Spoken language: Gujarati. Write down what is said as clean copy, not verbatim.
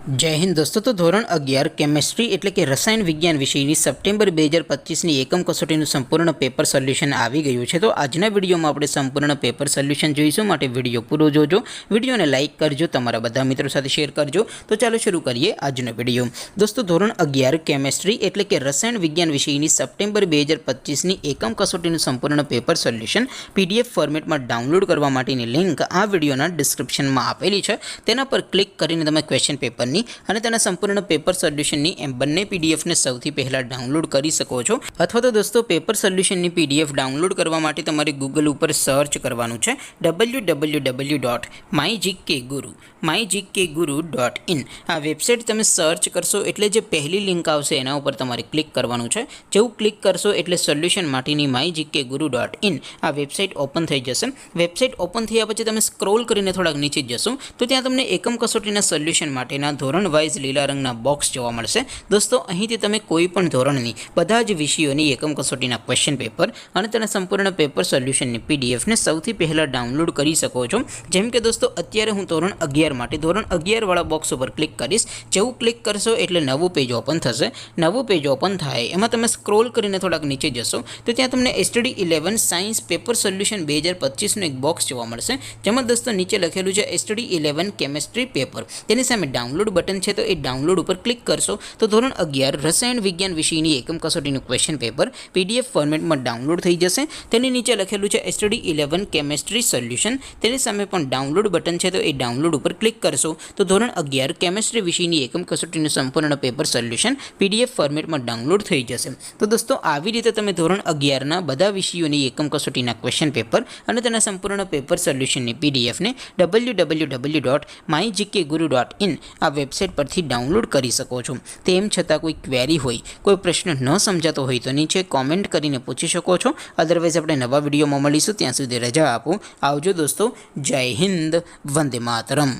जय हिंद दोस्तों। तो धोरण 11 केमिस्ट्री एटले के रसायन विज्ञान विषयनी सप्टेम्बर 2025 एकम कसोटीનું संपूर्ण पेपर सोल्यूशन આવી ગયું છે। तो આજના વિડીયોમાં આપણે સંપૂર્ણ પેપર સોલ્યુશન જોઈશું, માટે વિડીયો પૂરો જોજો, વિડીયોને લાઇક કરજો, તમારા બધા મિત્રો સાથે શેર કરજો। તો ચાલો શરૂ કરીએ આજનો વિડીયો। દોસ્તો ધોરણ 11 કેમિસ્ટ્રી એટલે કે રસાયણ વિજ્ઞાન વિષયની સપ્ટેમ્બર 2025ની એકમ કસોટીનું સંપૂર્ણ પેપર સોલ્યુશન PDF ફોર્મેટમાં ડાઉનલોડ કરવા માટેની લિંક આ વિડીયોના ડિસ્ક્રિપ્શનમાં આપેલી છે। તેના પર ક્લિક કરીને તમે ક્વેશ્ચન પેપરની અને તેના સંપૂर्ण પેપર સોલ્યુશનની એમ બંને પીડીએફને સૌથી પહેલા ડાઉનલોડ કરી શકો છો। અથવા તો દોસ્તો પેપર સોલ્યુશનની પીડીએફ ડાઉનલોડ કરવા માટે તમારે ગૂગલ ઉપર સર્ચ કરવાનું છે www.mygkguru.in। આ વેબસાઇટ તમે સર્ચ કરશો એટલે જે પહેલી લિંક આવશે એના ઉપર તમારે ક્લિક કરવાનું છે। જેવું ક્લિક કરશો એટલે સોલ્યુશન માટેની mygkguru.in આ વેબસાઇટ ઓપન થઈ જશે। વેબસાઇટ ઓપન થયા પછી તમે સ્ક્રોલ કરીને થોડાક નીચે જશો તો ત્યાં તમને એકમ કસોટીના સોલ્યુશન માટેના ધોરણ વાઇઝ લીલા રંગના બોક્સ જોવા મળશે। દોસ્તો અહીંથી તમે કોઈ પણ ધોરણની બધા જ વિષયોની એકમ કસોટીના ક્વેશ્ચન પેપર અને તેના સંપૂર્ણ પેપર સોલ્યુશનની પીડીએફને સૌથી પહેલાં ડાઉનલોડ કરી શકો છો। જેમ કે દોસ્તો અત્યારે હું ધોરણ 11 માટે ધોરણ 11 વાળા બોક્સ ઉપર ક્લિક કરીશ। જેવું ક્લિક કરશો એટલે નવું પેજ ઓપન થશે। નવું પેજ ઓપન થાય એમાં તમે સ્ક્રોલ કરીને થોડાક નીચે જશો તો ત્યાં તમને STD 11 સાયન્સ પેપર સોલ્યુશન 2025નું એક બોક્સ જોવા મળશે, જેમાં દોસ્તો નીચે લખેલું છે STD 11 કેમિસ્ટ્રી પેપર। તેની સામે ડાઉનલોડ બટન છે, તો એ ડાઉનલોડ ઉપર ક્લિક કરશો તો ધોરણ 11 રસાયણ વિજ્ઞાન વિષયની એકમ કસોટીનું ક્વેશ્ચન પેપર PDF ફોર્મેટમાં ડાઉનલોડ થઈ જશે। તેની નીચે લખેલું છે STD 11 કેમિસ્ટ્રી સોલ્યુશન, તેની સામે પણ ડાઉનલોડ બટન છે, તો એ ડાઉનલોડ ઉપર ક્લિક કરશો તો ધોરણ 11 કેમિસ્ટ્રી વિષયની એકમ કસોટીનું સંપૂર્ણ પેપર સોલ્યુશન PDF ફોર્મેટમાં ડાઉનલોડ થઈ જશે। તો દોસ્તો આવી રીતે તમે ધોરણ 11ના બધા વિષયોની એકમ કસોટીના ક્વેશ્ચન પેપર અને તેના સંપૂર્ણ પેપર સોલ્યુશનની પીડીએફને www.mygkguru.in આ વેબસાઇટ પરથી ડાઉનલોડ કરી શકો છો। તેમ છતાં કોઈ ક્વેરી હોય, કોઈ પ્રશ્ન ન સમજાતો હોય તો નીચે કોમેન્ટ કરીને પૂછી શકો છો। અદરવાઇઝ આપણે નવા વિડીયોમાં મળીશું, ત્યાં સુધી રજા આપો। આવજો દોસ્તો, જય હિન્દ, વંદે માતરમ।